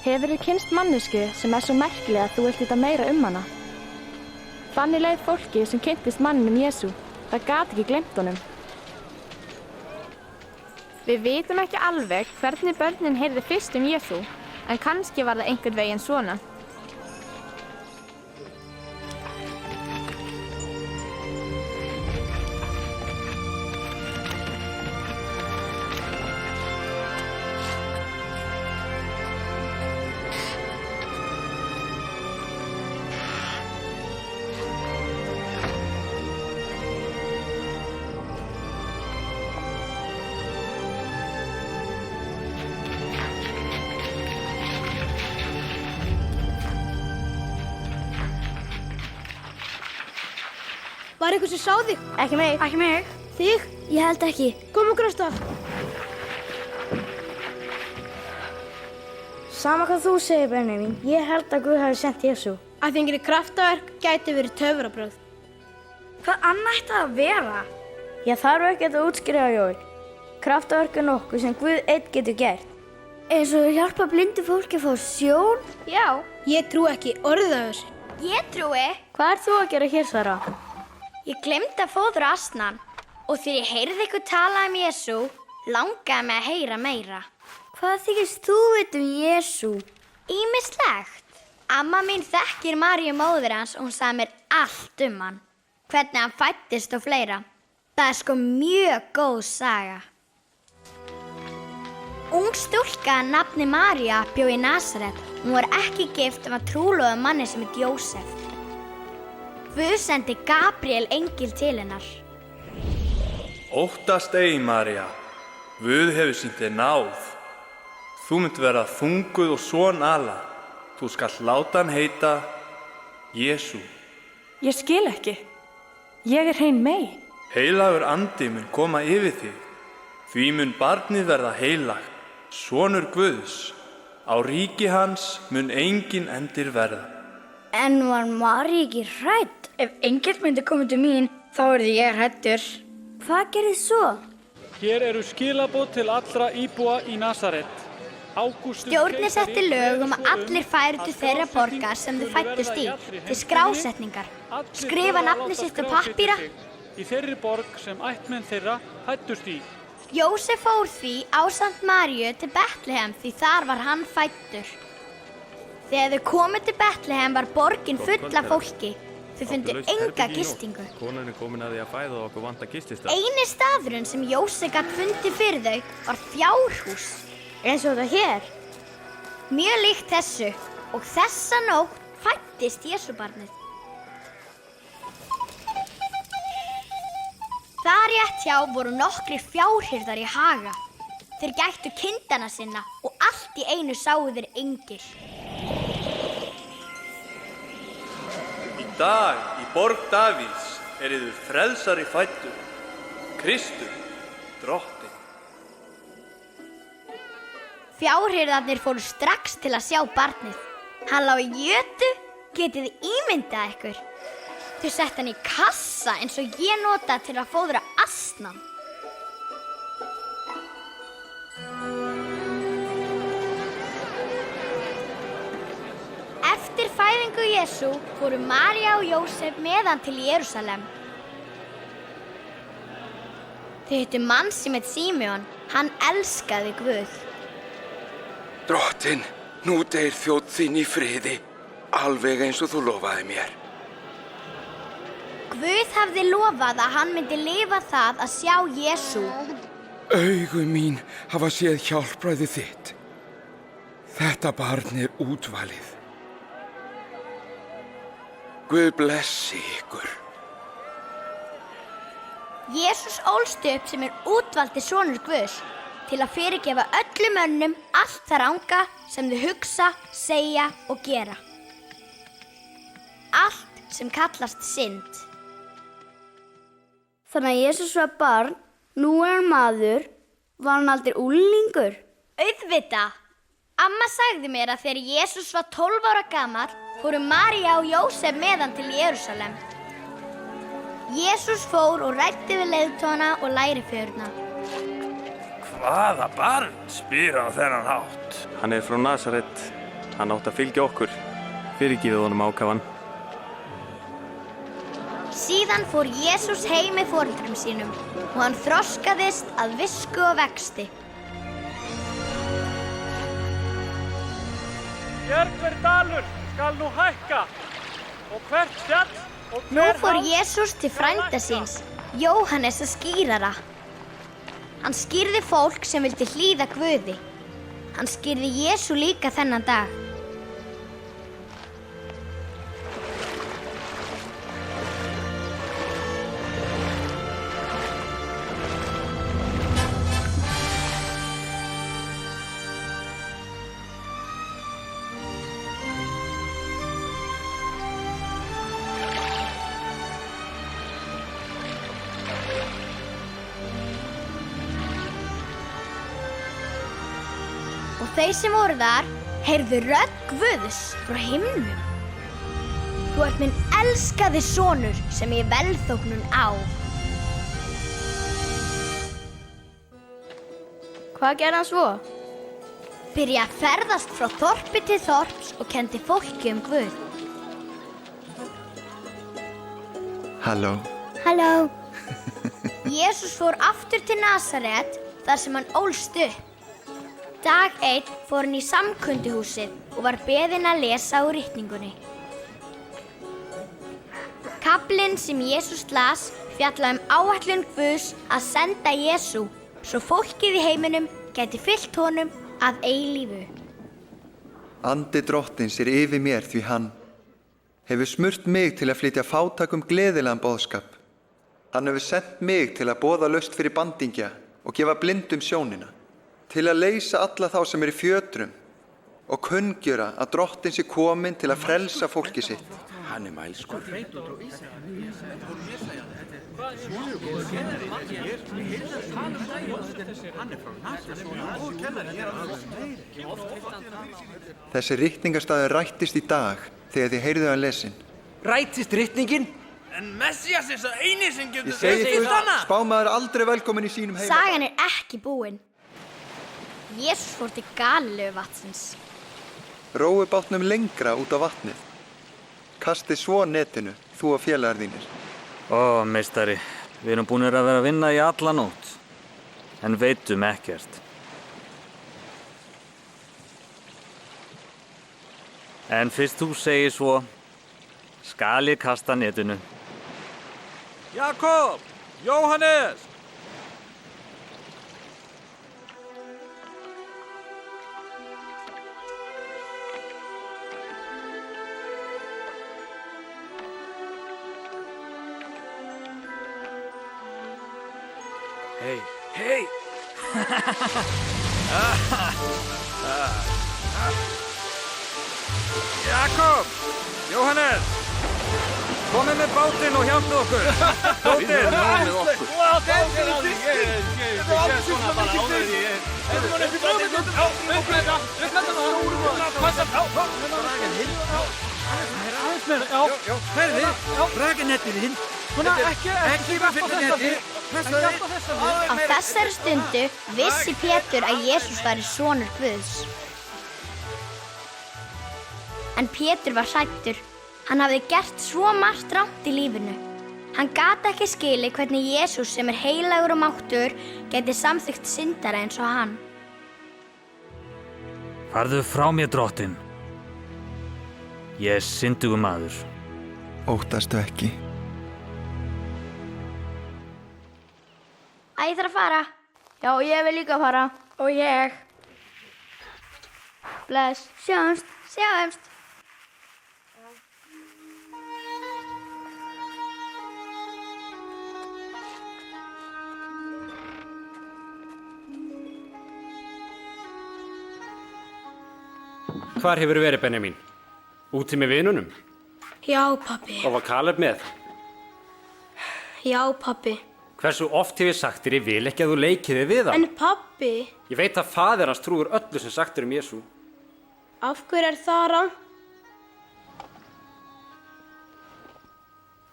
Hefurðu kynnst manneskju sem svo merkileg að þú vilt vita meira hana? Þannig leið fólki sem kynntist manninum Jesú. Það gat ekki gleymt honum. Við vitum ekki alveg hvernig börnin heyrðu fyrst Jesú, en kannski var það einhvern veginn svona. Var einhver sem sá þig? Ekki mig. Ekki mig. Þig? Ég held ekki. Kom okkur af stað. Sama hvað þú segir, Benjamin. Ég held að Guð hafi sent Jesú. Að fengri kraftaverk gæti verið töfrabrögð. Hvað annað ætti það að vera? Ég þarf ekki að útskýra Jóel. Kraftaverk nokkuð sem Guð einn getur gert. Eins og hjálpa blindu fólki að fá sjón? Já. Ég trú ekki orðið af þessu. Ég trúi. Hvað ert þú að gera hér, Sara? Ég glemdi að fóðra asnan og þegar ég heyrði ykkur tala Jesú, langaði mig að heyra meira. Hvað þykist þú vita Jesú? Ýmislegt. Amma mín þekkir Maríu móður hans og hún sagði mér allt hann. Hvernig hann fæddist og fleira. Það sko mjög góð saga. Ung stúlka að nafni María bjó í Nasaret. Hún var ekki gift en var trúlofuð manni sem heit Jósef. Guð sendi Gabriel engil til hennar. Óttast ei, María. Guð hefur sýnt þér náð. Þú munt vera þunguð og son ala. Þú skalt láta hann heita Jesú. Ég skil ekki. Ég hrein mey. Heilagur andi mun koma yfir þig. Því mun barnið verða heilagt, sonur Guðs. Á ríki hans mun engin endir verða. En var María ekki hrædd? Ef engill myndi koma til mín, þá yrði ég hræddur. Hvað gerðist svo? Hér eru skilaboð til allra íbúa í Nasaret. Stjórnin setti lög að allir færu til þeirra borgar sem þau fæddust í, til skrásetningar. Skrifa nafnið sitt á pappíra. Í þeirri borg sem ættmenn þeirra fæddust í. Jósef fór því ásamt Maríu til Betlehem því þar var hann fæddur. Þegar þau komu til Betlehem var borgin full af fólki. Þau fundu enga gistingu. Konan komin að því að fæða og okkur vantar gististað. Eini staðurinn sem Jósef gat fundið fyrir þau var fjárhús. Eins og þetta hér? Mjög líkt þessu og þessa nótt fæddist Jesúbarnið. Þar rétt hjá voru nokkrir fjárhirðar í haga. Þeir gættu kindana sinna og allt í einu sáu þeir engil. Í dag, í borg Davíðs, yður frelsari fæddur, Kristur, drottinn. Fjárhirðarnir fóru strax til að sjá barnið. Hann lá í jötu, getið ímyndað ykkur. Þau sett hann í kassa eins og ég nota til að fóðra asnan. Eftir fæðingu Jesú fóru María og Jósef með hann til Jerúsalem. Þau hittu mann sem hét Símeon. Hann elskaði Guð. Drottinn, nú deyr þjónn þinn í friði, alveg eins og þú lofaði mér. Guð hafði lofað að hann myndi lifa það að sjá Jesú. Augu mín hafa séð hjálpræði þitt. Þetta barn er útvalið. Guð blessi ykkur. Jesús ólst upp sem útvaldi sonur Guðs til að fyrirgefa öllum mönnum allt það ranga sem þau hugsa, segja og gera. Allt sem kallast synd. Þannig að Jesús var barn, nú er hann maður, var hann aldrei unglingur? Auðvitað. Amma sagði mér að þegar Jesús var 12 ára gamall, fóru María og Jósef með hann til Jerúsalem. Jesús fór og ræddi við leiðtogana og lærifjöruna. Hvaða barn spyr á þennan hátt? Hann er frá Nasaret Hann átti að fylgja okkur. Fyrirgefið honum ákafan. Síðan fór Jesús heim með foreldrum sínum og hann þroskaðist að visku og vexti. Hver dalur skal nú hækka og hvert fjall og Nú fór Jesús til frænda síns, Jóhannesa skírara. Hann skírði fólk sem vildi hlýða Guði. Hann skírði Jesú líka þennan dag. Og þeir sem voru þar heyrðu rödd Guðs frá himnum. Þú ert minn elskaði sonur sem ég velþóknun á. Hvað gerði hann svo? Byrja að ferðast frá þorpi til þorps og kenndi fólki Guð. Halló. Halló. Jesús fór aftur til Nasaret þar sem hann ólst upp. Dag 1 fór hann í samkunduhúsið og var beðinn að lesa úr ritningunni. Kaflinn sem Jesús las fjallaði áætlun Guðs að senda Jesú svo fólkið í heiminum gæti fylgt honum að eilífu. Andi Drottins yfir mér því hann hefur smurt mig til að flytja fátækum gleðilegan boðskap. Hann hefur sent mig til að boða laust fyrir bandingja og gefa blindum sjónina. Til að leysa alla þá sem í fjötrum og kunngjöra að Drottinn sé kominn til að frelsa fólki sitt. Hann mælskur. Þessi ritningarstaður rættist í dag þegar þið heyrðu hann lesin. Rættist ritningin? En Messias er það eini sem getur Ég segi þú, spámaður aldrei velkomin í sínum heima. Sagan er ekki búin. Jesús fór til Galileuvatsins. Rói bátnum lengra út á vatnið. Kastið svo netinu, þú og félagar þínir. Ó, meistari, við erum búinir að vera að vinna í alla nótt, en veitum ekkert. En fyrst þú segir svo, skal ég kasta netinu. Jakob, Jóhannes! Hei, hei! Jakob, Jóhannes! Komið með bátinn og hjálpið okkur! Bátinn! Með okkur. Á þessari stundu vissi Pétur að Jesús væri sonur Guðs. En Pétur var hræddur. Hann hafði gert svo margt rangt í lífinu. Hann gat ekki skilið hvernig Jesús sem er heilagur og máttugur gæti samþykkt syndara eins og hann. Farðu frá mér, Drottinn. Ég er syndugur maður. Óttastu ekki. Ég þarf að fara. Já, ég vil líka fara. Og ég. Bless. Sjáumst. Sjáumst. Hvar hefur verið, Benjamín? Úti með vinunum? Já, pabbi. Og var Kaleb með? Já, pabbi. Hversu oft hefur sagt þér ég vil ekki að þú leikið þig við hann? En pabbi, Ég veit að faðir hans trúir öllu sem sagt er Jesú. af hverju er það rangt?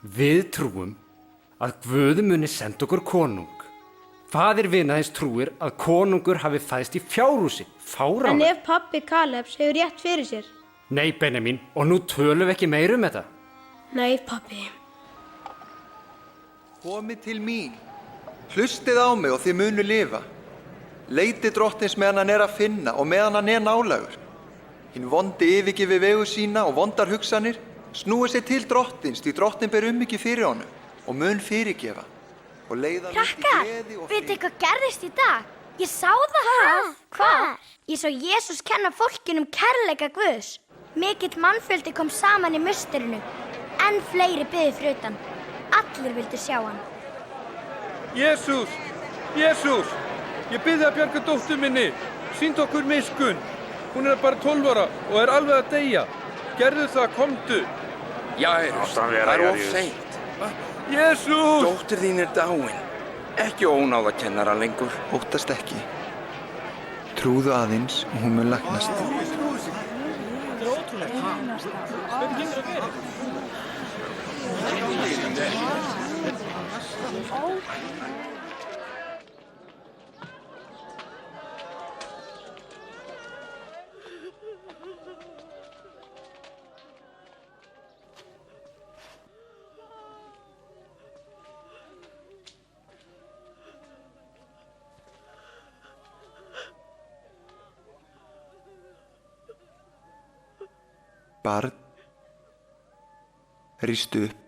Við trúum að Guð muni senda okkur konung, Faðir vinaðins trúir að konungur hafi fæðst í fjárhúsi. Fáránlegt. En ef pabbi Kalebs hefur rétt fyrir sér? Nei, Benjamin, og nú tölum við ekki meir um þetta. Nei, pabbi. Komið til mín. Hlustið á mig og þið munu lifa. Leitið drottins meðan hann að finna og meðan hann nálægur. Hinn vondi yfirgefi vegu sína og vondar hugsanir, snúið sér til drottins því drottin ber umhyggju fyrir honum og mun fyrirgefa. Og leiða hann út í gleði og Veitu hvað gerðist í dag? Ég sá það. Hvar? Ég sá Jesús kenna fólkinu kærleika Guðs. Mikill mannfjöldi kom saman í musterinu. Enn fleiri biðu fyrir utan. Allir vildu sjá hann. Jesús, ég bið að bjarga dóttur minni. Sýndu okkur miskunn. Hún bara 12 ára og alveg að deyja. Gerðu það, komdu. Jairus, það of seint. Jesús! Dóttir þín dáin. Ekki ónáðakennara lengur. Óttast ekki. Trúðu aðeins og hún mun læknast. Barn, rístu upp.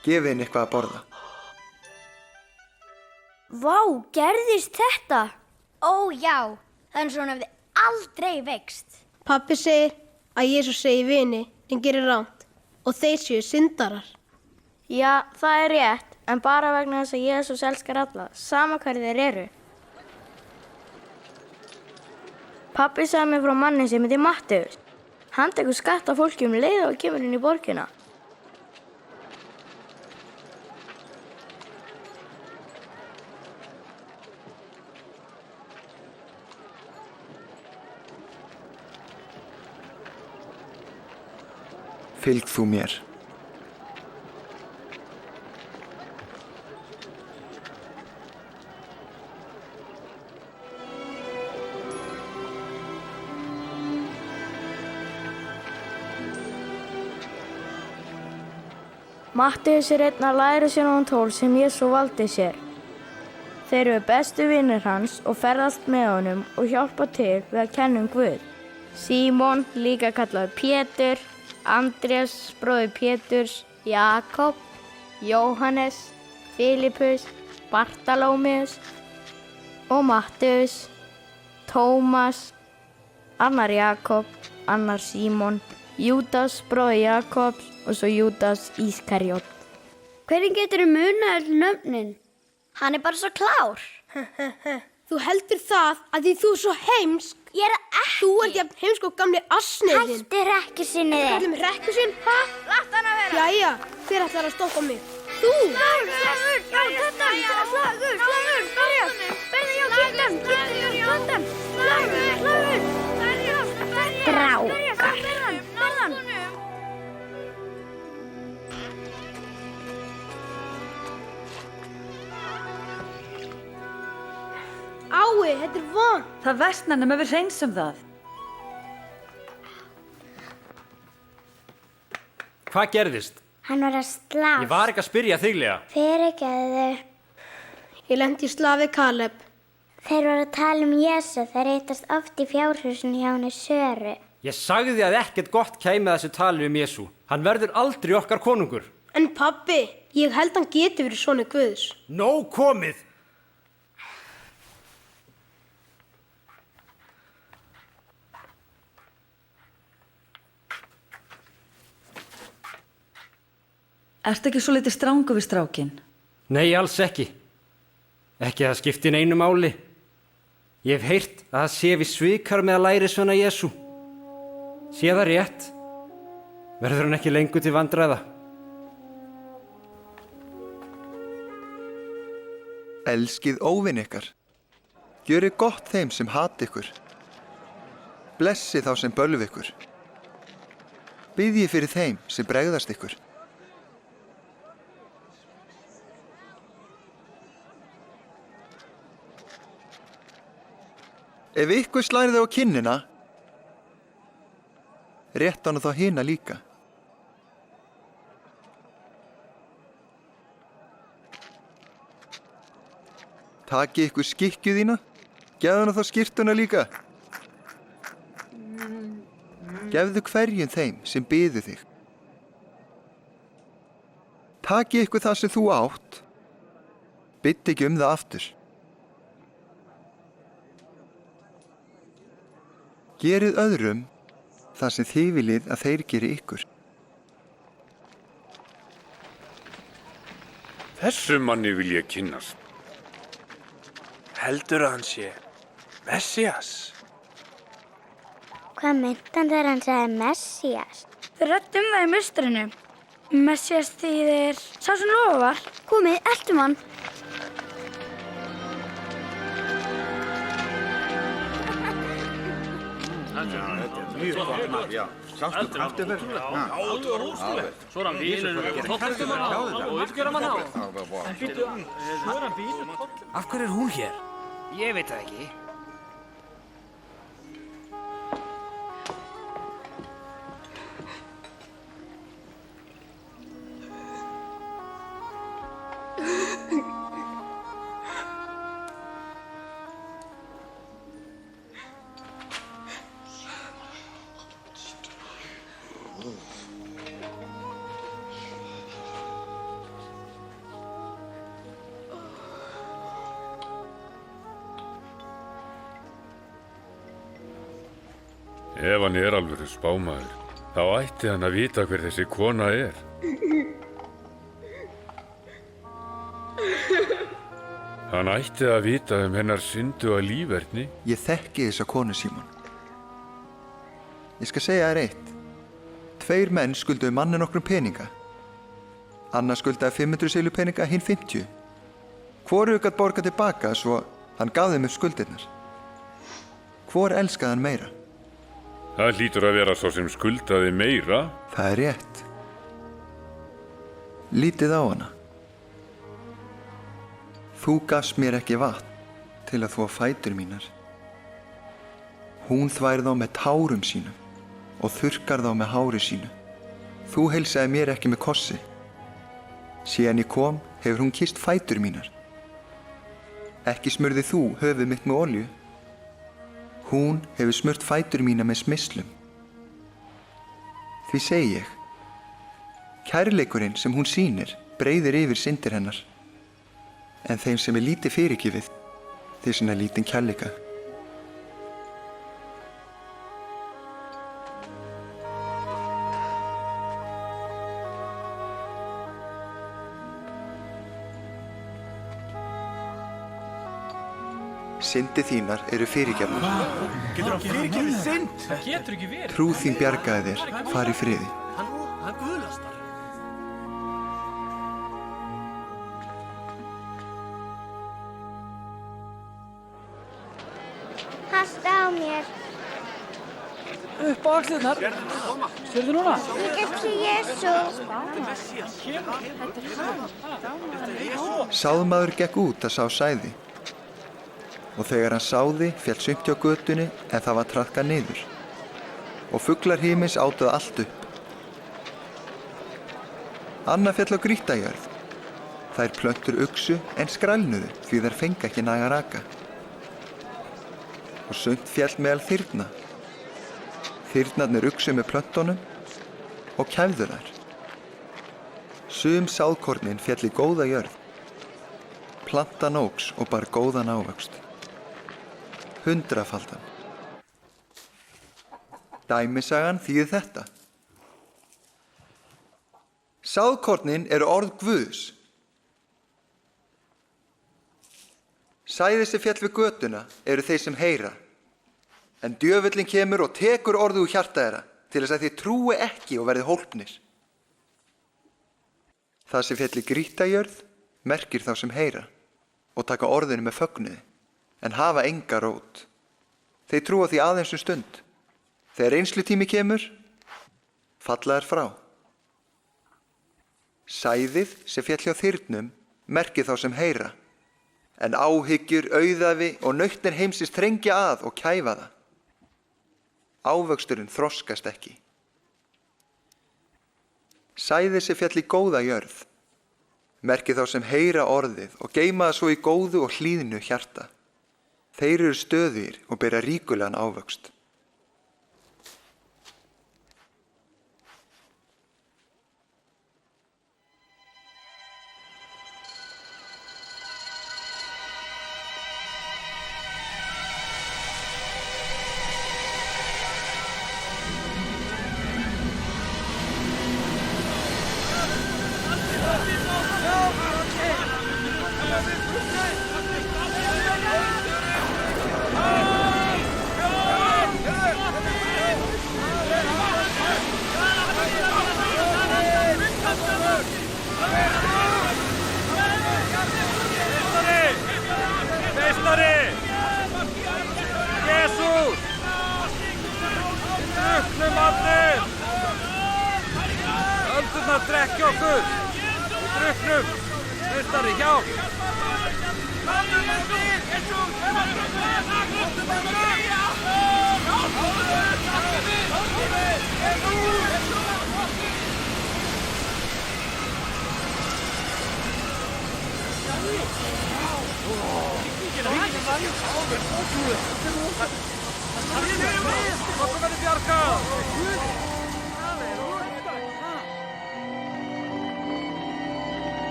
Gefið henni eitthvað að borða. Vá, gerðist þetta? Ó já, það eins og hún hefði aldrei veikst. Pabbi segir að Jesús segi vini en gerir rangt og þeir séu syndarar. Já, það er rétt, en bara vegna þess að Jesús elskar alla, sama hverju þeir eru. Pabbi sagði mér frá manni sem heitir Matteus. Hann tekur skatt af fólki leið og kemur inn í borgina. Fylg þú mér. Matteus er einn af lærisveinunum 12 sem Jesú valdi sér. Þeir eru bestu vinir hans og ferðast með honum og hjálpa til við að kenna Guð. Símon, líka kallaður Pétur, Andrés, bróðir Péturs, Jakob, Jóhannes, Filippus, Bartalómeus og Matteus, Tómas, annar Jakob, annar Símon, Júdas, bróðir Jakobs og svo Júdas Ískarjót. Hvernig geturðu munað öll nöfnin? Hann er bara svo klár. Þú heldur það að því þú er svo heimsk. Ég er ekki. Þú ert jafn heimsk og gamli asniðinn. Hættu rekkusinnið þitt. Kallum rekkusinn? Hæ? Látt hann að vera. Jæja, hver ætlar að stoppa mig? Þú! Slagur! Strákar. Ái, þetta er vont. Það versnar nema við hreinsum það. Hvað gerðist? Hann var að slá. Ég var ekki að spyrja þiglega. Fyrirgefðu. Ég lendi í slafi Kaleb. Þeir voru að tala Jesú. Þeir hittast oft í fjárhúsinu hjá henni Söru. Ég sagði að ekkert gott kæmi að þessu tali Jesú. Hann verður aldrei okkar konungur. En pabbi, ég held hann geti verið sonur Guðs. Nóg komið! Ertu ekki svo litið strangur við strákinn? Nei, alls ekki. Ekki að það skipti neinu máli. Ég hef heyrt að það sé við svikar með að lærisveina Jesú. Sé það rétt, Verður hann ekki lengur til vandræða? Elskið óvin ykkar. Gjörið gott þeim sem hata ykkur. Blessið þá sem bölva ykkur. Biðjið fyrir þeim sem bregðast ykkur. Ef ykkur slærið á kinnina, rétt hana þá hina líka. Takið ykkur skikkju þína, gefðu hana þá skyrtuna líka. Gefðu hverjum þeim sem biður þig. Takið ykkur það sem þú átt, bidd ekki það aftur. Gerið öðrum það sem þið viljið að þeir geri ykkur. Þessum manni vil ég kynnast. Heldur að hann sé Messías? Hvað myndi hann þegar hann sagði Messías? Við ræddum það í mustrinu. Messías þýðir sá sem lofar. Komið, eltum hann. Mjög gott nafn, já. Sástu kraftifur? Svo er hann vínur og uppgjöra mann á. Af hverju er hún hér? Ég veit það ekki. Ef hann er alvöru spámaður, þá ætti hann að vita hver þessi kona er. Hann ætti að vita hennar syndu að líferni. Ég þekki þessa konu, Símon. Ég skal segja þér eitt. 2 menn skulduðu manni nokkrum peninga. Annar skuldaði 500 silfurpeninga, hinn 50. Hvorugur gat borgað tilbaka svo hann gaf þeim upp skuldirnar. Hvor elskaði hann meira? Það hlýtur að vera svo sem skuldaði meira. Það er rétt. Lítið á hana. Þú gafst mér ekki vatn til að þvo fætur mínar. Hún þvær þá með tárum sínum og þurrkar þá með hári sínu. Þú heilsaði mér ekki með kossi. Síðan ég kom hefur hún kysst fætur mínar. Ekki smurði þú höfuð mitt með olíu. Hún hefur smurt fætur mína með smyslum. Því segi ég, kærleikurinn sem hún sýnir breiðir yfir syndir hennar. En þeim sem er lítið fyrirgefið, þeir sinna lítinn kærleika. Syndir þínar eru fyrirgefnar. Getur hann fyrirgefið synd? Það getur ekki verið. Trú þín bjargaði þér, far í friði. Hann guðlastar. Hasta á mér. Upp á axlirnar. Sérðu núna? Ég get sé Jesú. Sáðmaður gekk út að sá sæði. Og þegar hann sáði féll sumt hjá götunni en það var traðkað niður. Og fuglar himins átuðu allt upp. Annað féll á grýttajörð. Þær plöntur uxu en skrælnuðu því þær fengu ekki næga raka. Og sumt féll meðal þyrna. Þyrnarnir uxu með plöntunum og kæfðu þær. Sum sáðkornin féll í góða jörð. Plantan óx og bar góðan ávöxt. 100-faldan. Dæmisagan þýðir þetta. Sáðkornin eru orð Guðs. Sæðið sem féll við götuna eru þeir sem heyra. En djöfullinn kemur og tekur orðið úr hjarta þeirra til þess að þið trúi ekki og verði hólpnir. Það sem féll í grýttajörð merkir þá sem heyra og taka orðinu með fögnuði, en hafa enga rót. Þeir trúa því aðeins stund. Þegar reynslutími kemur, falla þær frá. Sæðið sem féll hjá þyrnum merkir þá sem heyra, en áhyggjur, auðæfi og nautnir heimsins þrengja að og kæfa það. Ávöxturinn þroskast ekki. Sæðið sem féll í góða jörð merkir þá sem heyra orðið og geyma það svo í góðu og hlýðnu hjarta. Þeir eru stöðugir og bera ríkulegan ávöxt.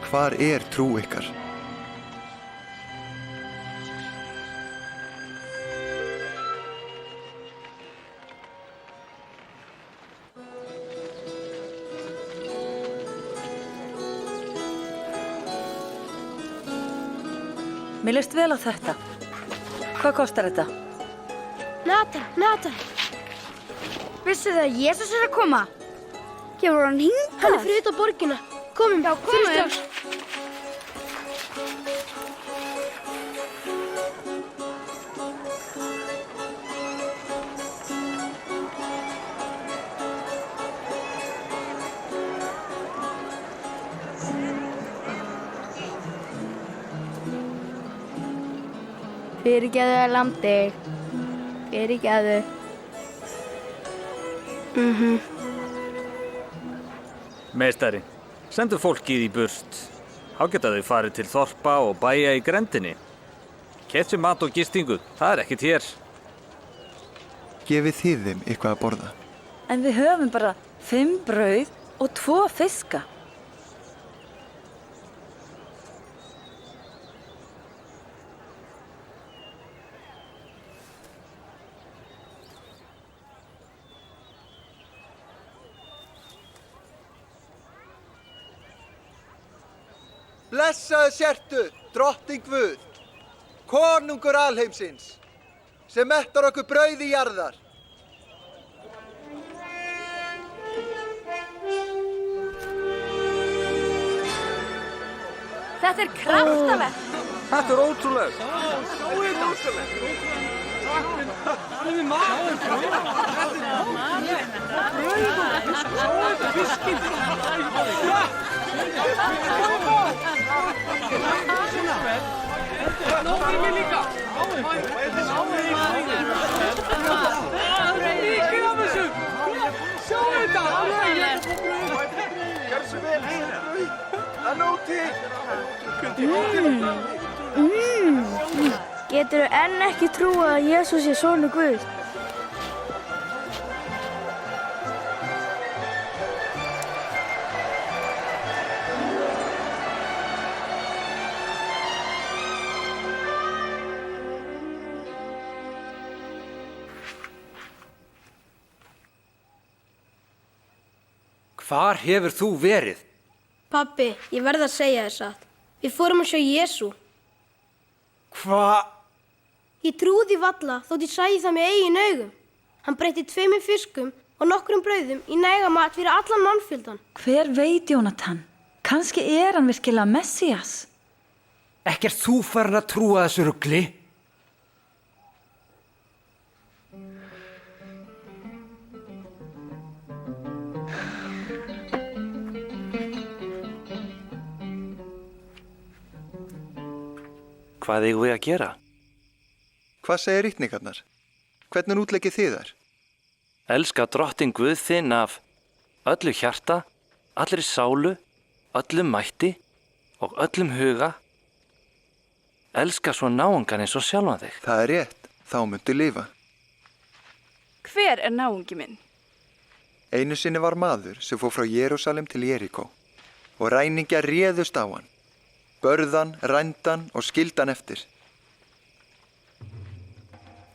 Hvar er trú ykkar? Mér leist vel á þetta. Hvað kostar þetta? Nathan. Vissu þið að Jesús er að koma? Kemur hann hingað? Hann er fyrir utan borgina. Komum, fyrir strax. Fyrirgefðu landi. Fyrirgefðu. Meistari, sendu fólkið í burt. Þá geta þau farið til þorpa og bæja í grendinni. Keypt sér mat og gistingu, það er ekkert hér. Gefið þið þeim eitthvað að borða. En við höfum bara 5 brauð og 2 fiska. Blessaðu sértu, drottinn Guð, konungur alheimsins, sem mettar okkur brauði jarðar. Þetta er kraftaverk. Þetta er ótrúlegt. Sjáu þetta. Takk fyrir maður. Sjáu þetta fiskinn. Nófið mér líka. Mikið af þessu. Sjáu þetta. Gjörðu svo vel. Það er nóg til. Geturðu enn ekki trúað að Jesús sé sonur Guðs? Hvar hefur þú verið? Pabbi, ég verð að segja þér satt. Við fórum að sjá Jesú. Hva? Ég trúði valla þótt ég sæði það með eigin augum. Hann breytti 2 fiskum og nokkrum brauðum í næga mat fyrir allan mannfjöldan. Hver veit, Jónatan? Kannski hann virkilega Messias. Ekkert þú farin að trúa þessu rugli? Hvað eigum við að gera? Hvað segir ritningarnar? Hvernig útleggið þið þær? Elska Drottinn Guð þinn af öllu hjarta, allri sálu, öllum mætti og öllum huga. Elska svo náungan eins og sjálfan þig. Það er rétt, þá muntu lifa. Hver náungi minn? Einu sinni var maður sem fór frá Jerúsalem til Jerikó og ræningjar réðust á hann. Börðan, rændan og skildan eftir.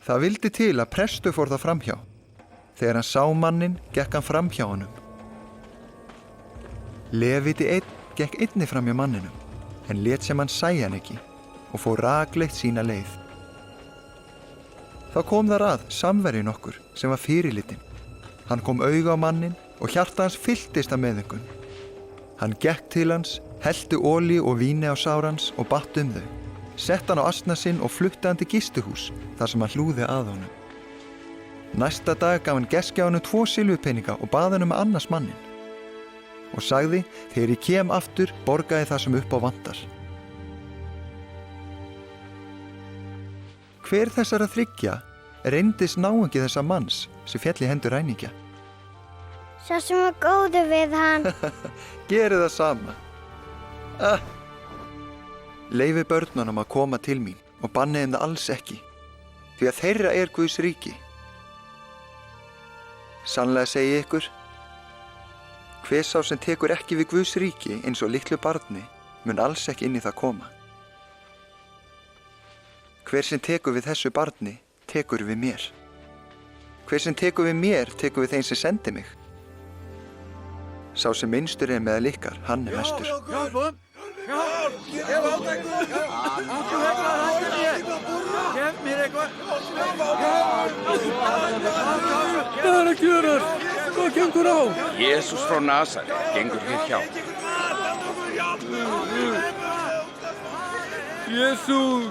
Það vildi til að prestur fór það framhjá. Þegar hann sá manninn, gekk hann framhjá honum. Leviti einn gekk einnig framhjá manninum, en lét sem hann sæi hann ekki og fór rakleitt sína leið. Þá kom þar að samverjinn okkur sem var fyrirlitinn. Hann kom auga á manninn og hjarta hans fylltist af meðaumkun. Hann gekk til hans, hellti olíu og víni á sár hans og batt þau. Sett hann á asna sinn og flutti hann til gistuhús þar sem hann hlúði að honum. Næsta dag gaf hann gestgjafanum 2 silfurpeninga og bað hann annars mannin. Og sagði, þegar ég kem aftur, borgaði það sem upp á vantar. Hver þessara 3 reyndist náungi þessa manns sem féll í hendur ræningja? Sá sem var góður við hann. Gerið það sama. Leyfi börnunum að koma til mín og bannið það alls ekki, því að þeirra er Guðs ríki. Sannlega segi ykkur, hver sá sem tekur ekki við Guðs ríki eins og litlu barni mun alls ekki inn í það koma. Hver sem tekur við þessu barni, tekur við mér. Hver sem tekur við mér, tekur við þeim sem sendi mig. Sá sem minnstur er meðal ykkar, hann er mestur. Hvað er að gerast? Hvað gengur á? Jesús frá Nasaret gengur hér hjá. Jesús,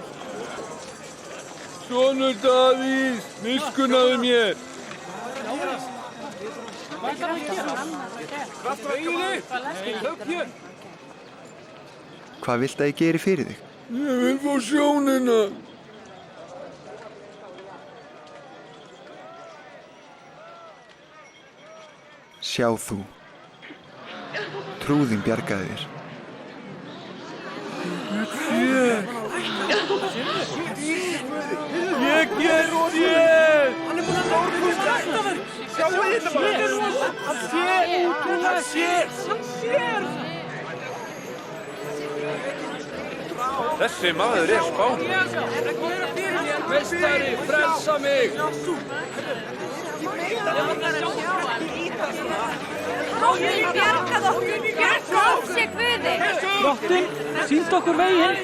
sonur Davís, miskunnaðu mér. Hvað viltu að ég geri fyrir þig? Ég vil fá sjónina. Sjá þú. Trúðin bjargaði þér. Ég get þér! Hann er búinn að nálgast verk! Sjáu þetta bara! Hann sér! Þessi maður er Spáni. Meistari, frelsa mig! Móðir bjargað okkur! Bjargað sé Guði! Drottinn, sýndu okkur veginn!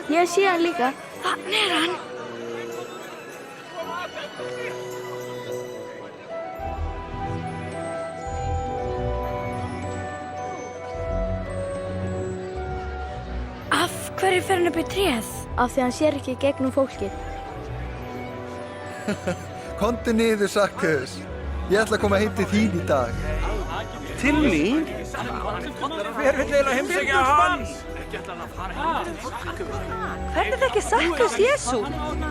Ég sé hann líka. Þannig er hann. Af hverju fer hann upp í tréð? Af því hann sér ekki gegnum fólkið. Komdu niður, Sakkaus. Ég ætla að koma heim til þín í dag. Til mín? Hver vill eiginlega heimsækja hann? Hvernig þekki Sakkaus Jesú? Hann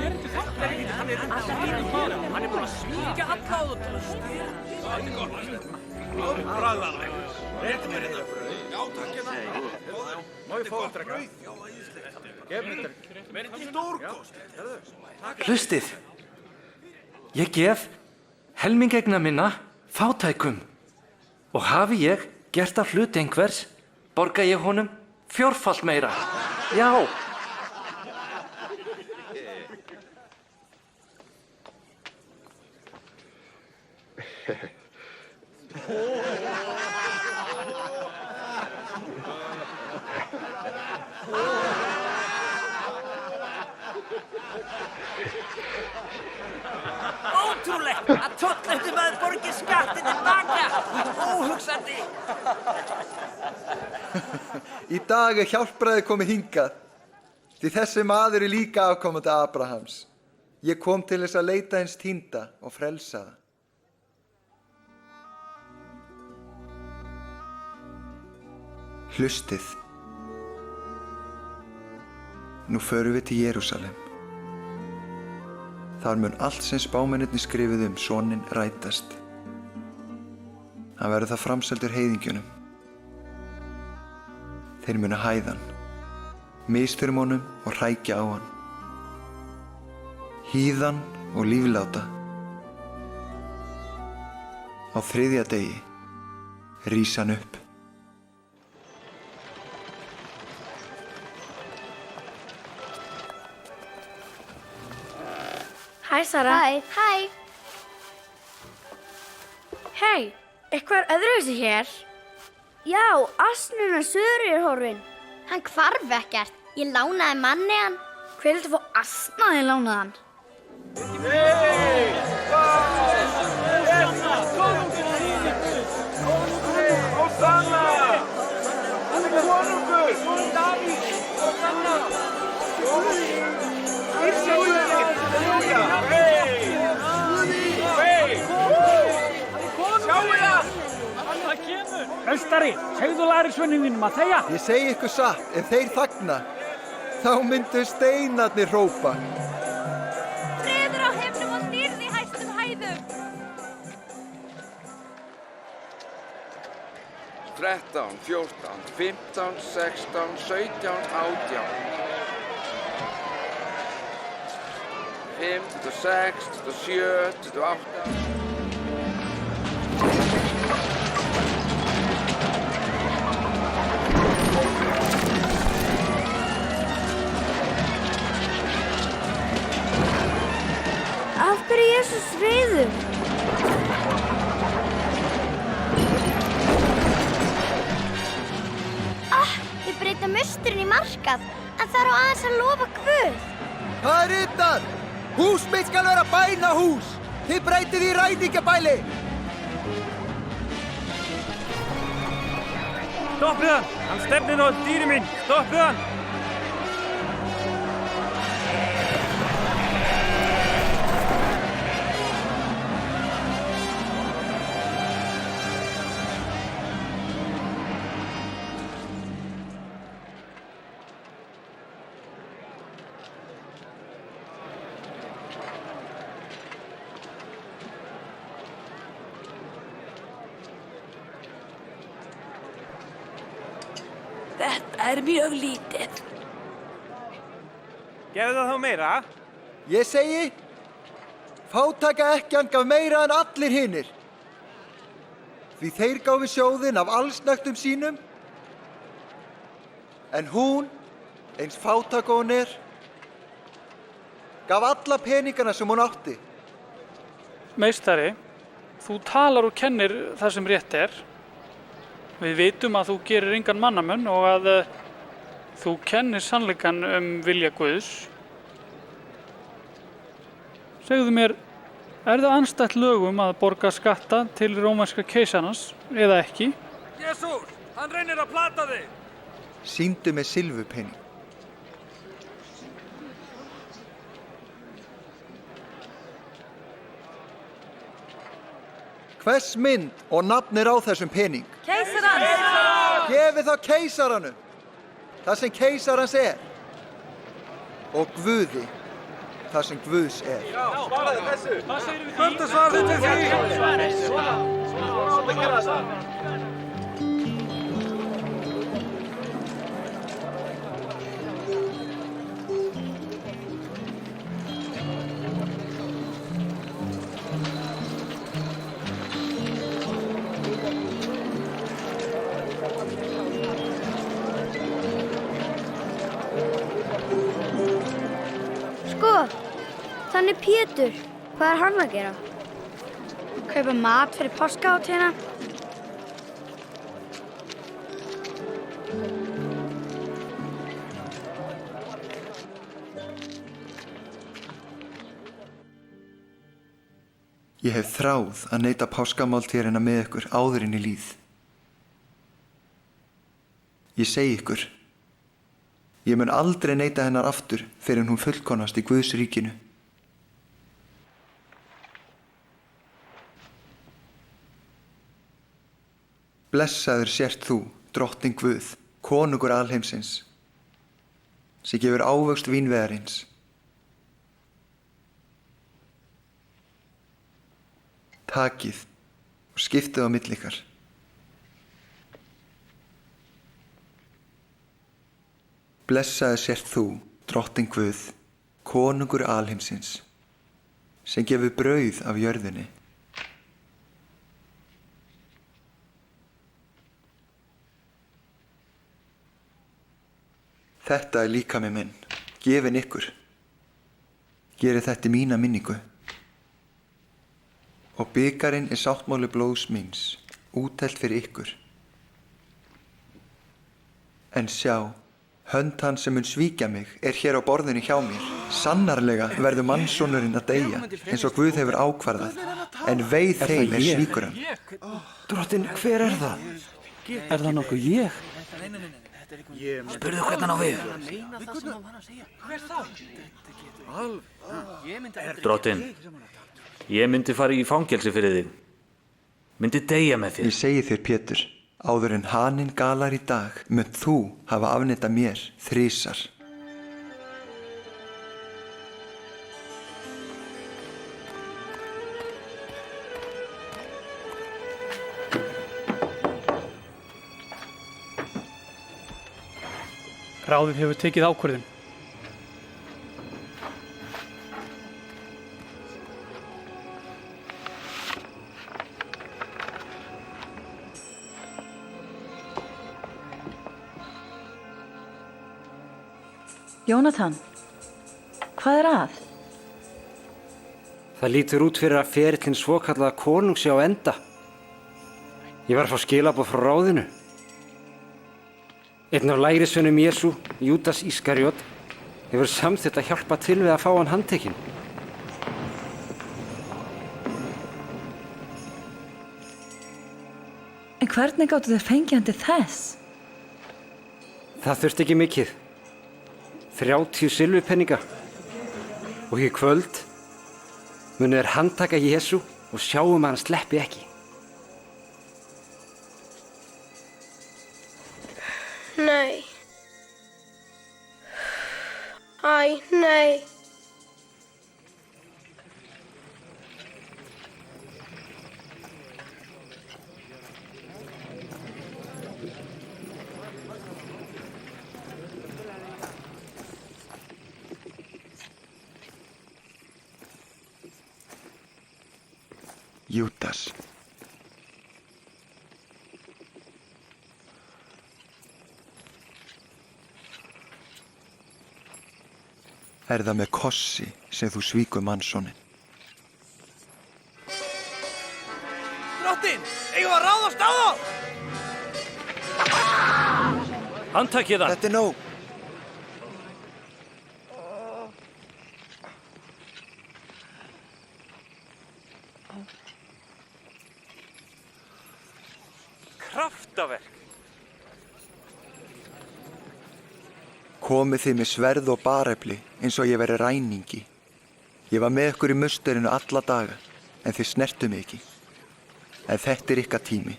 er búinn að svíkja alla og Hlustið. Ég gef helmingegna minna fátækum og hafi ég gert af hlut einhvers, borga ég honum 4-falt meira. Já. Ótrúlegt að tolleftir maður borgi skatti tilbaka. Óhugsandi. Í dag hjálpræði komið hingað, því þessi maður líka afkomandi Abrahams. Ég kom til þess að leita hins týnda og frelsa það. Hlustið. Nú förum við til Jerúsalem. Þar mun allt sem spámennirnir skrifuðu soninn rætast. Hann verður það framseldur heiðingjunum. Þeir munu hæða hann, misþyrma honum og hrækja á hann. Hýða hann og lífláta. Á 3. degi rís hann upp. Hæ, Sara. Hæ. Hei, eitthvað öðruvísi hér? Já, asnuna Söru horfin. Hann hvarf ekkert. Ég lánaði manni hann. Hver viltu fá asnaði lánaði hann? Hosanna! Hann konungur! Davíð! Hosanna! Meistari, segðu lærisveinum þínum að þegja. Ég segi ykkur satt, ef þeir þagna, þá myndu steinarnir hrópa. Friður á himnum og dýrð í hæstum hæðum. 13, 14, 15, 16, 17, 18. 5, 26, 27, 28. Af hverju er Jesús reiður? Þið breyta musturinn í markað, en það eru aðeins að lofa Guð. Það er ritað! Hús mitt skal vera bænahús! Þið breytið í ræningjabæli! Stoppið hann! Hann stefnir á dýri mín! Stoppið hann! Þetta er mjög lítið. Gefðu það þá meira? Ég segi, fátæka ekkjan gaf meira en allir hinir. Því þeir gáfu sjóðinn af allsnögtum sínum. En hún, eins fátæk og hún gaf alla peningana sem hún átti. Meistari, þú talar og kennir það sem rétt er. Við vitum að þú gerir engan mannamun og að þú kennir sannleikann vilja Guðs. Segðu mér, er það andstætt lögum að borga skatta til rómverska keisarans eða ekki? Jesús, hann reynir að plata þig! Sýndu með silfupenning. Hvers mynd og nafn er á þessum pening? Keisarans! Gefið þá keisaranum, það sem keisarans er. Og Guði, það sem Guðs er. Já, svaraðu þessu! Hvort svarið til því? Svona. Þannig Pétur, hvað er hann að gera? Kaupa mat fyrir páskahátíðina. Ég hef þráð að neyta páskamáltíðina með ykkur áður en í líð. Ég segi ykkur, ég mun aldrei neyta hennar aftur fyrr en hún fullkomnast í Guðs ríkinu. Blessaður sért þú, drottinn Guð, konungur alheimsins, sem gefur ávöxt vínvegarins. Takið og skiptið á milli ykkar. Blessaður sért þú, drottinn Guð, konungur alheimsins, sem gefur brauð af jörðinni. Þetta er líkami minn, gefinn ykkur. Gerið þetta í mína minningu. Og bikarinn er sáttmáli blóðs míns, útelt fyrir ykkur. En sjá, hönd hans sem mun svíkja mig er hér á borðinu hjá mér. Sannarlega verður mannssonurinn að deyja, eins og Guð hefur ákvarðað, en veið þeim er svíkur hann. Drottinn, hver er það? Er það nokkuð ég? Spurðu hvernig hann á við. Drottinn, ég myndi fara í fangelsi fyrir þig. Myndi deyja með þér. Ég segi þér, Pétur, áður en haninn galar í dag, mun þú hafa afneitað mér 3 Ráðið hefur tekið ákvörðun. Jónatan, hvað er að? Það lítur út fyrir að ferillinn svokallaða konungs sé á enda. Ég var að fá skilaboð frá ráðinu. Einn af lærisveinum Jesú, Júdas Ískariot, hefur samþykkt að hjálpa til við að fá hann handtekinn. En hvernig gáttu þeir fengið hann til þess? Það þurfti ekki mikið. 30 silfurpenninga. Og í kvöld munu þeir handtaka Jesú og sjáum að hann sleppi ekki. Nei. Æ, nei. Júdas. Er það með kossi sem þú svíkur mannssoninn? Drottinn, eigum við að ráðast á þá? Handtakið hann. Þetta er nóg. Kraftaverk. Komið þið með sverð og barefli eins og ég veri ræningi. Ég var með ykkur í musturinu alla daga, en þið snertu mig ekki. En þetta er ykkar tími.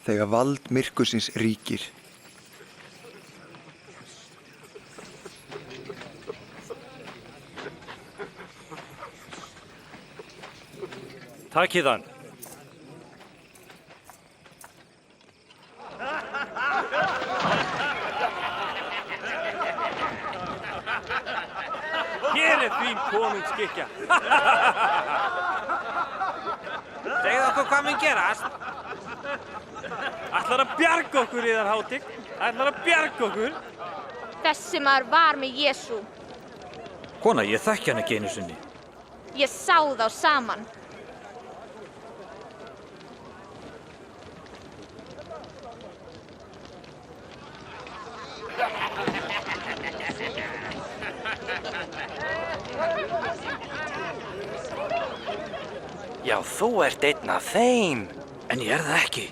Þegar vald myrkursins ríkir. Takið hann. Hér er þín konungsskikja. Segðu okkur hvað mun gerast. Ætlar að bjarga okkur, yðar hátign. Ætlar að bjarga okkur. Þessi maður var með Jesú. Kona, ég þekki hann ekki einu sinni. Ég sá þá saman. Já, þú ert einn af þeim. En ég það ekki.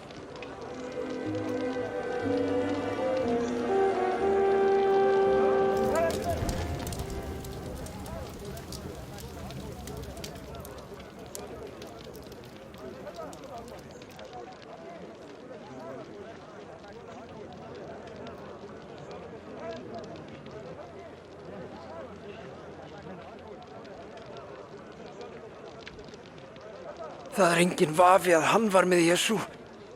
Það engin vafi að hann var með Jesú.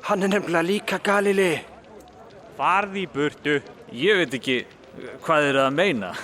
Hann nefnilega líka Galilei. Farðu í burtu. Ég veit ekki hvað að meina.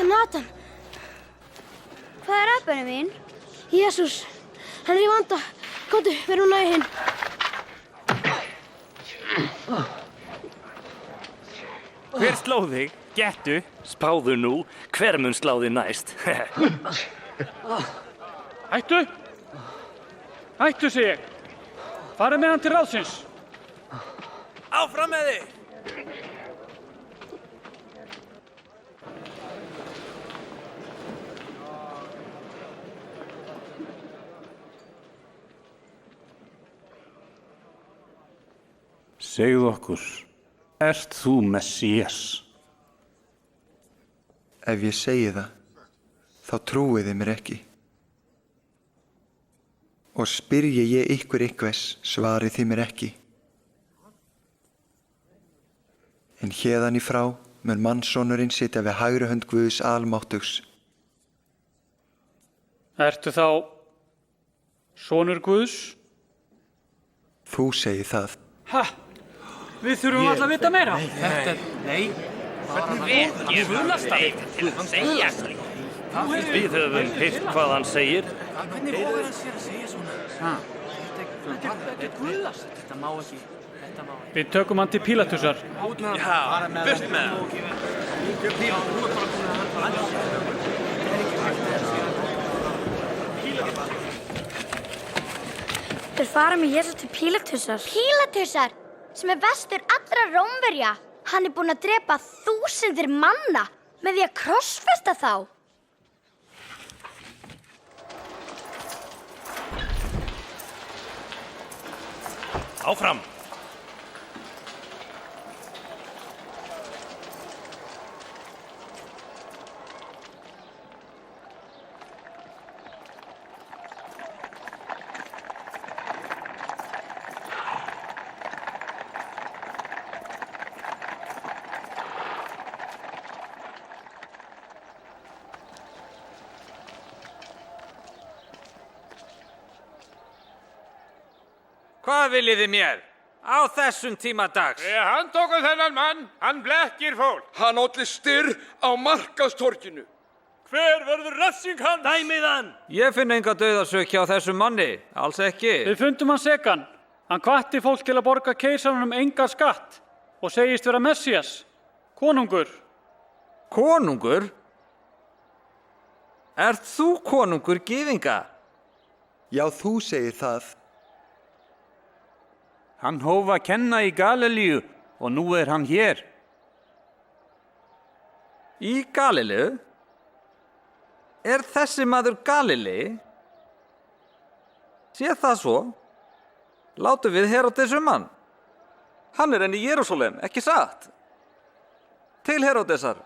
Nathan. Hvað að, Benjamin? Jesús, hann í vanda. Komdu, verum næði hinn. Hver sló þig? Gettu. Spáðu nú, hver mun slá þig næst? Hættu! Hættu, segi ég. Farið með hann til ráðsins. Áfram með þig! Segðu okkur, ert þú Messías? Ef ég segi það, þá trúið þið mér ekki. Og spyrji ég ykkur einhvers, svarið þið mér ekki. En héðan í frá mun mannssonurinn sitja við hægri hönd Guðs almáttugs. Ertu þá sonur Guðs? Þú segir það. Ha? Við þurfum alltaf að vita meira. Nei. Ég vunast til að segja slíkt. Við höfum heyrt hvað hann segir. Hvernig voru hann sér að segja svona? Þetta er guðlast. Þetta má ekki. Við tökum hann til Pílatusar. Já, burt með Þeir fara með Jesú til Pílatusar. Pílatusar, sem bestur allra Rómverja. Hann búinn að drepa þúsundir manna með því að krossfesta þá. Áfram! Hvað viljið þið mér? Á þessum tíma dags? Við handtókum þennan mann, hann blekkir fólk. Hann olli styrr á Markastorginu. Hver verður refsing hans? Dæmið hann! Ég finn enga dauðasök hjá þessum manni, alls ekki. Við fundum hann sekan. Hann hvatti fólk til að borga keisaranum enga skatt og segist vera Messías, konungur. Konungur? Ert þú konungur gyðinga? Já, þú segir það. Hann hóf að kenna í Galilíu og nú er hann hér. Í Galilíu? Er þessi maður Galilei? Sé það svo? Látum við Heródes hann. Hann er enn í Jerúsalem, ekki satt? Til Heródesar.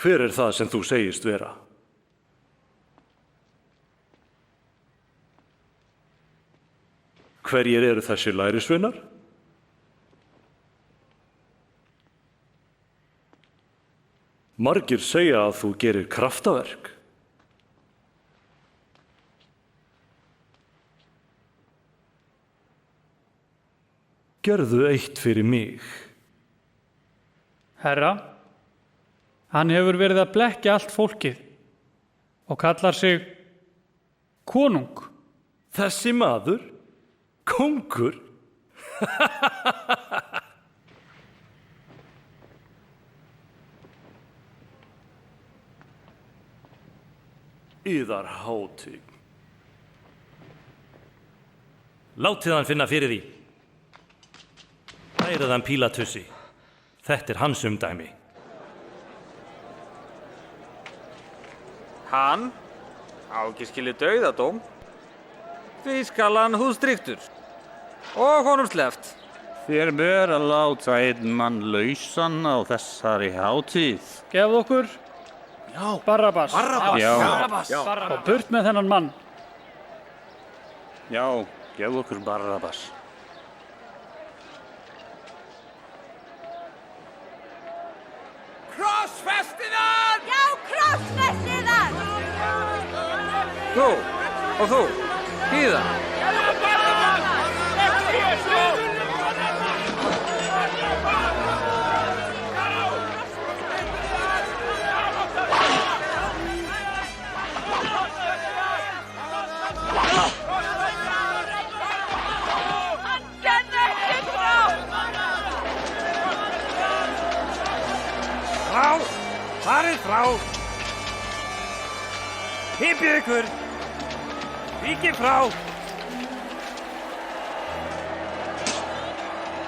Hver er það sem þú segist vera? Hverjir eru þessi lærisveinar? Margir segja að þú gerir kraftaverk. Gerðu eitt fyrir mig. Herra, hann hefur verið að blekkja allt fólkið og kallar sig konung. Þessi maður? Kóngur? Yðar hátign. Látið hann finna fyrir því. Færið hann Pílatussi. Þetta hans umdæmi. Hann á ekki skilið dauðadóm. Því skal hann húsdryktur og honum sleppt. Þér ber að láta einn mann lausan á þessari hátíð. Gefðu okkur Barabbas. Já. Og burt með þennan mann. Já, gefðu okkur Barabbas. Krossfestið hann! Já, krossfestið hann! Þú og þú, hýða. Farið frá! Hypið ykkur! Víkið frá!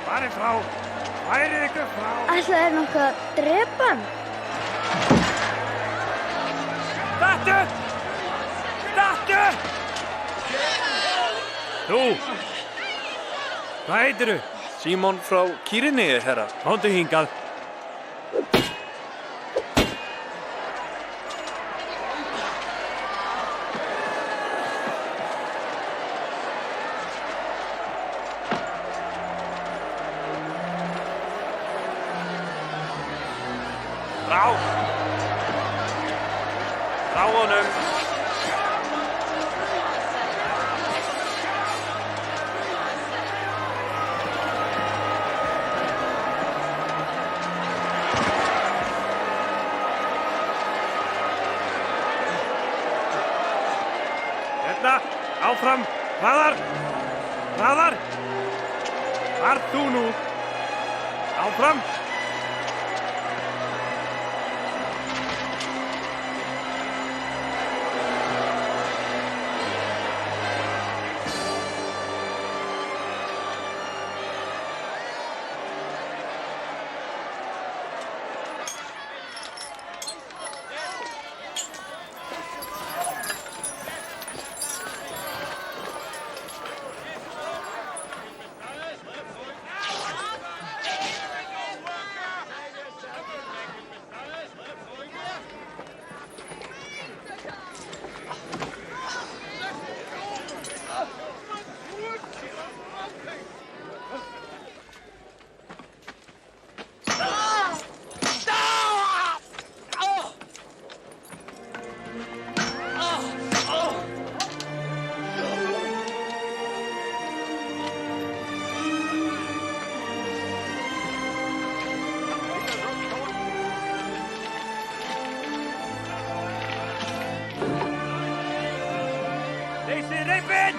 Farið frá! Færið ykkur frá! Ætlaði þeir nokkuð að drepa hann? Stattu! Stattu! Þú! Hvað heitirðu? Símon frá Kýrinni, herra. Komdu hingað. Frá honum! Hérna, áfram! Hraðar! Hraðar! Hvar þú nú? Áfram! Leysið reipinn!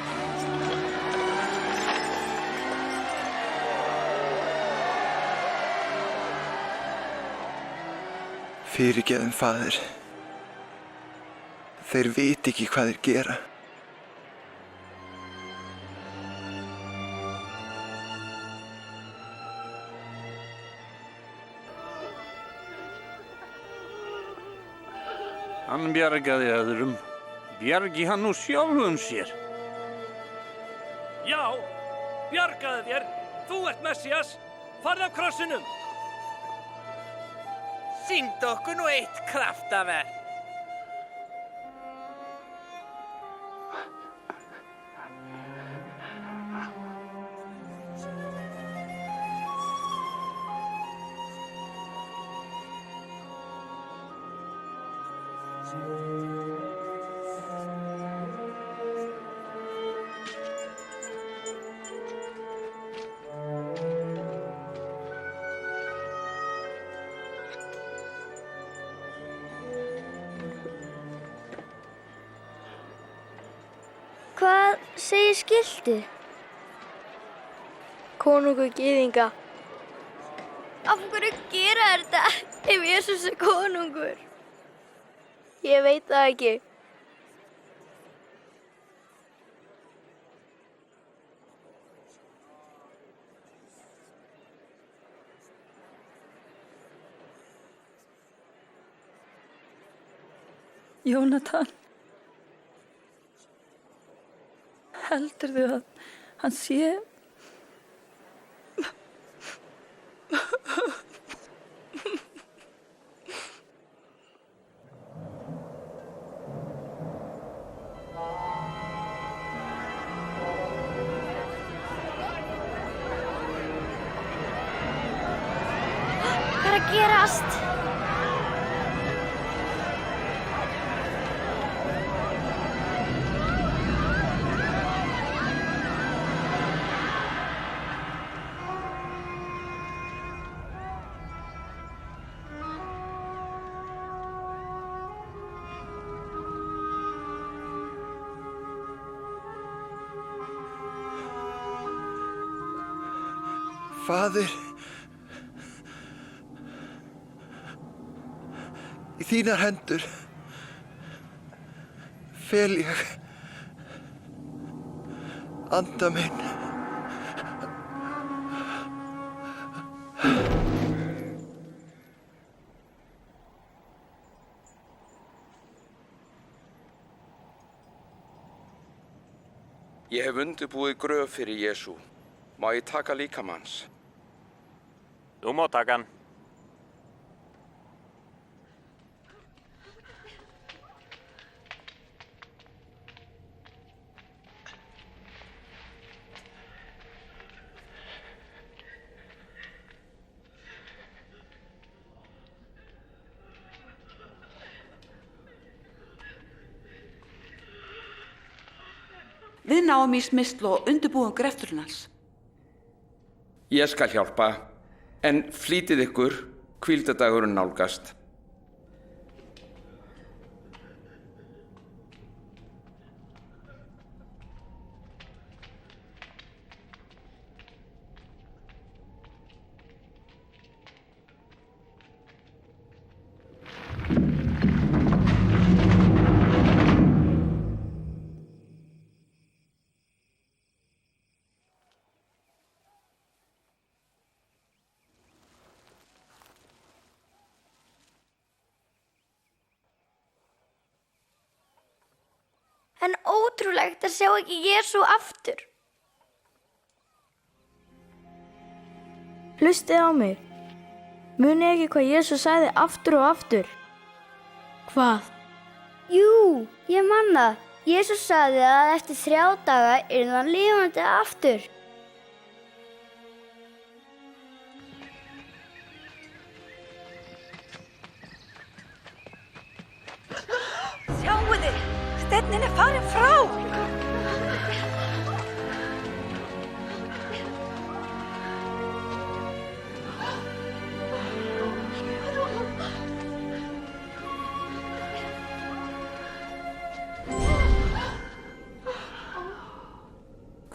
Fyrirgefðu, faðir. Þeir viti ekki hvað þeir gera. Hann bjargaði öðrum. Bjargi hann nú sjálfum sér. Já, bjargaðu þér. Þú ert Messías. Farðu af krossinum. Sýndu okkur nú eitt kraftaverk. Hvað segir skiltið? Konungur gyðinga. Af hverju gera þetta ef Jesús er konungur? Ég veit það ekki. Jónatan, heldurðu að hann sé? Hvað er að gerast? Faðir, í þínar hendur fel ég anda minn. Ég hef undirbúið gröf fyrir Jesú. Má ég taka líkama hans? Þú má taka hann. Við náum í smyrslu og undirbúum grefturinn hans. Ég skal hjálpa, en flýtið ykkur, hvíldardagurinn nálgast. En ótrúlegt að sjá ekki Jesú aftur. Hlustið á mig. Munið ekki hvað Jesús sagði aftur og aftur? Hvað? Jú, ég man það. Jesús sagði að eftir 3 daga yrði hann lifandi aftur. Sjáu þið, steinninn er farin frá.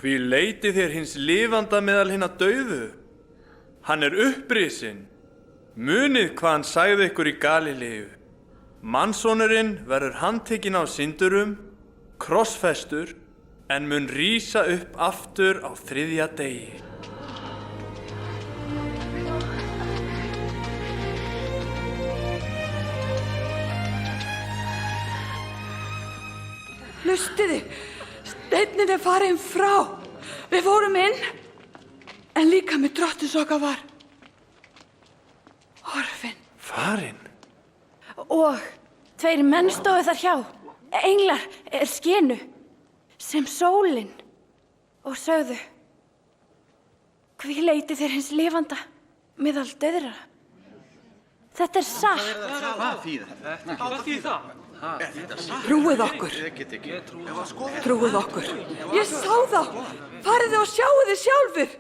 Hví leitið þér hins lifanda meðal hinna dauðu? Hann er upprisinn. Munið hvað hann sagði ykkur í Galileu. Mannssonurinn verður handtekinn á syndurum, krossfestur, en mun rísa upp aftur á 3. degi. Hlustiði, steinninn er farin frá. Við fórum inn, en líka með drottins okkar var horfinn. Farinn? Og 2 menn stóðu þar hjá. Englar er skinu, sem sólin, og sögðu: Hví leitið þér hins lifanda meðal dauðra? Þetta er satt. Hvað þýðir það? Trúið okkur. Trúið okkur. Ég sá þá. Farið og sjáu þið sjálfur.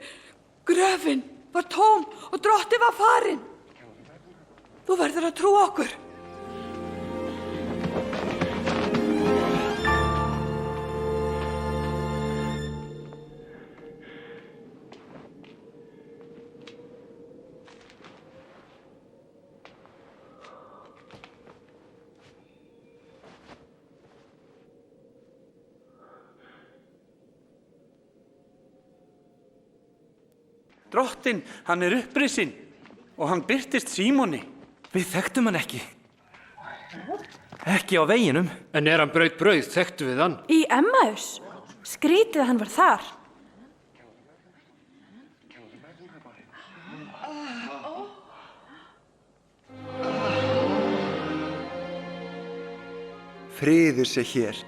Gröfin var tóm og Drottinn var farinn. Þú verður að trúa okkur. Drottinn, hann er upprisinn og hann birtist Símoni. Við þekktum hann ekki. Ekki á veginum. En hann braut brauð, þekktu við hann? Í Emmaus. Skrítið að hann var þar. Friður sé hér.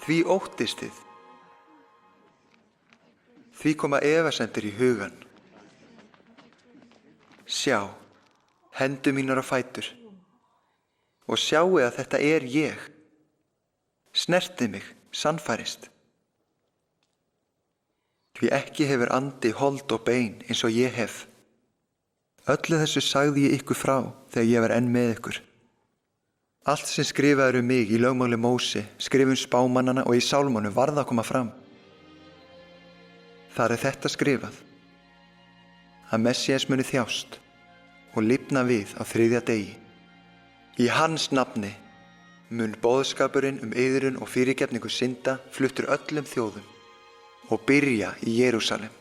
Því óttist þið. Því koma efasemdir í hugan. Sjá, hendur mínar á fætur. Og sjáu að þetta er ég. Snertið mig, sannfærist. Því ekki hefur andi hold og bein eins og ég hef. Öllu þessu sagði ég ykkur frá þegar ég var enn með ykkur. Allt sem skrifaður mig í lögmáli Móse, skrifum spámannana og í sálmónum varð að koma fram. Þar er þetta skrifað, að Messías muni þjást og lifna við á 3. degi. Í hans nafni mun boðskapurinn iðrun og fyrirgefningu synda fluttur öllum þjóðum og byrja í Jerúsalem.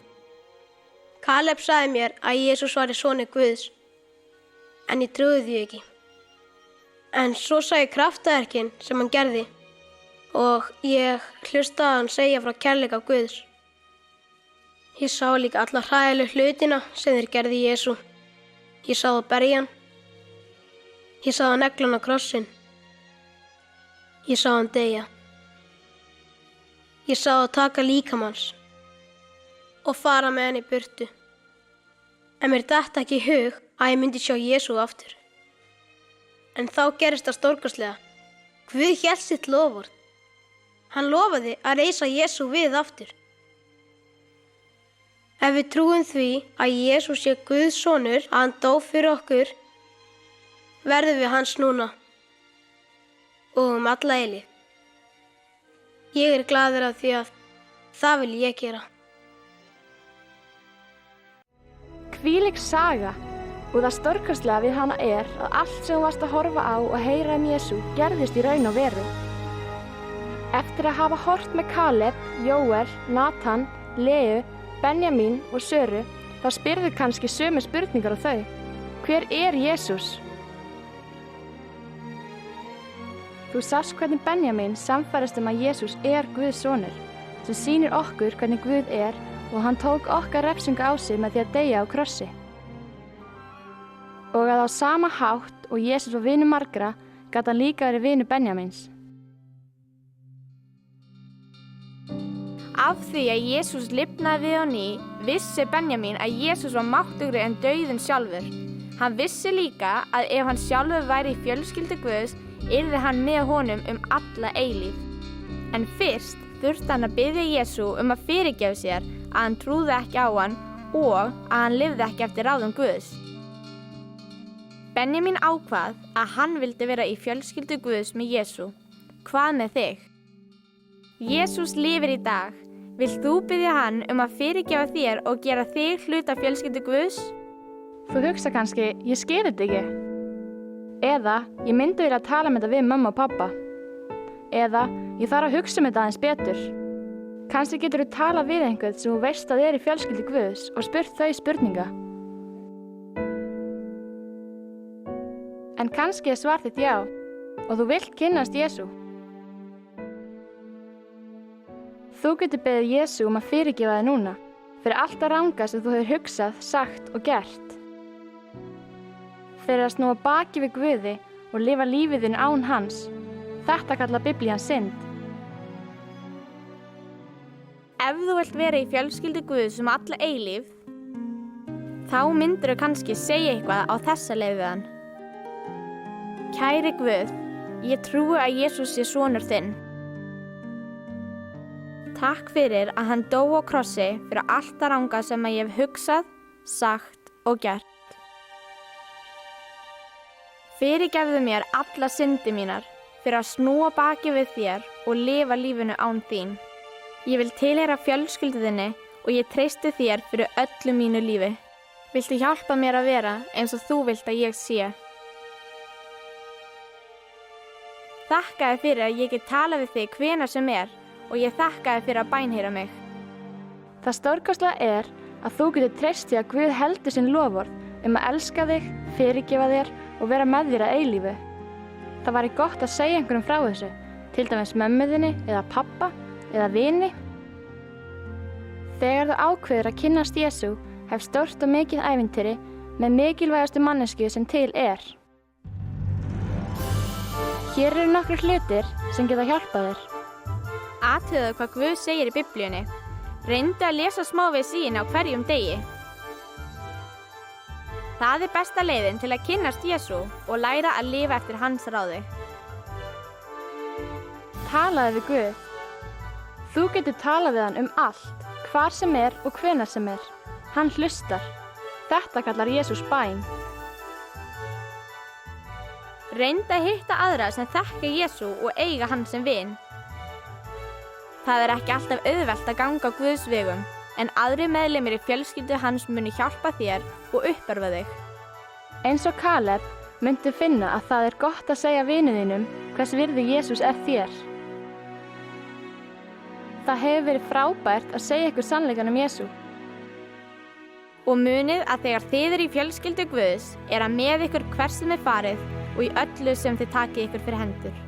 Kaleb sagði mér að Jesús væri sonur Guðs, en ég trúði því ekki. En svo sá ég kraftaverkin sem hann gerði og ég hlustaði hann segja frá kærleika Guðs. Ég sá líka alla hræðilegu hlutina sem þeir gerði Jesú. Ég sá það berja hann. Ég sá það negla hann á krossinn. Ég sá hann deyja. Ég sá það taka líkamanns og fara með hann í burtu. En mér datt ekki í hug að ég myndi sjá Jesú aftur. En þá gerist það stórkostlega. Guð hélt sitt loforð. Hann lofaði að reisa Jesú við aftur. Ef við trúum því að Jesús sé Guðs sonur, að hann dó fyrir okkur, verðum við hans núna og alla eilífð. Ég er glaður af því að það vil ég gera. Hvílík saga. Og það stórkostlega við hana er að allt sem þú varst að horfa á og heyra Jesú gerðist í raun og veru. Eftir að hafa hort með Kaleb, Jóel, Natan, Leu, Benjamín og Söru, þá spyrðu kannski sömu spurningar á þau. Hver er Jesús? Þú sást hvernig Benjamín samfærist að Jesús er Guðs sonur, sem sýnir okkur hvernig Guð er og hann tók okkar refsingu á sig með því að deyja á krossi. Og að á sama hátt og Jesús var vinur margra, gat hann líka verið vinur Benjamíns. Af því að Jesús lifnaði við á ný, vissi Benjamín að Jesús var máttugri en dauðinn sjálfur. Hann vissi líka að ef hann sjálfur væri í fjölskyldu Guðs, yrði hann með honum alla eilífð. En fyrst þurfti hann að biðja Jesú að fyrirgefa sér að hann trúði ekki á hann og að hann lifði ekki eftir ráðum Guðs. Benjamín ákvað að hann vildi vera í fjölskyldu Guðs með Jesú. Hvað með þig? Jesús lifir í dag. Vilt þú biðja hann að fyrirgefa þér og gera þig hluta fjölskyldu Guðs? Þú hugsa kannski, ég skil þetta ekki. Eða, ég myndi vilja tala með þetta við mamma og pappa. Eða, ég þarf að hugsa með þetta aðeins betur. Kannski getur þú talað við einhvern sem þú veist að er í fjölskyldu Guðs og spurt þau spurninga. En kannski er svar þitt já og þú vilt kynnast Jesú. Þú getur beðið Jesú að fyrirgefa þig núna fyrir allt að ranga sem þú hefur hugsað, sagt og gert. Fyrir að snúa baki við Guði og lifa lífið þínu án hans. Þetta kallar Biblían synd. Ef þú vilt vera í fjölskyldu Guðs alla eilífð, þá myndirðu kannski segja eitthvað á þessa leið við hann. Kæri Guð, ég trúi að Jesús sé sonur þinn. Takk fyrir að hann dó á krossi fyrir allt það ranga sem ég hef hugsað, sagt og gert. Fyrirgefðu mér alla syndi mínar fyrir að snúa baki við þér og lifa lífinu án þín. Ég vil tilheyra fjölskyldu þinni og ég treysti þér fyrir öllu mínu lífi. Viltu hjálpa mér að vera eins og þú vilt að ég sé? Þakka þér fyrir að ég get talað við þig hvenær sem og ég þakka þér fyrir að bænheyra mig. Það stórkostlega er að þú getur treyst því að Guð heldur sinn loforð að elska þig, fyrirgefa þér og vera með þér að eilífu. Það væri gott að segja einhverjum frá þessu, til dæmis mömmu þinni eða pabba eða vini. Þegar þú ákveður að kynnast Jesú, hef stórt og mikið ævintýri með mikilvægastu manneskju sem til er. Hér eru nokkrir hlutir sem geta hjálpað þér. Athugaðu hvað Guð segir í Biblíunni. Reyndu að lesa smávegis í henni á hverjum degi. Það er besta leiðin til að kynnast Jesú og læra að lifa eftir hans ráði. Talaðu við Guð. Þú getur talað við hann allt, hvar sem og hvenær sem Hann hlustar. Þetta kallar Jesús bæn. Reyndu að hitta aðra sem þekka Jesú og eiga hann sem vin. Það er ekki alltaf auðvelt að ganga á Guðs vegum, en aðrir meðlimir í fjölskyldu hans muni hjálpa þér og uppörva þig. Eins og Kaleb myndu finna að það er gott að segja vinum þínum hvers virði Jesús er þér. Það hefur verið frábært að segja ykkur sannleikann Jesú. Og munið að þegar þið eru í fjölskyldu Guðs að með ykkur hvert sem farið og í öllu sem þið takið ykkur fyrir hendur.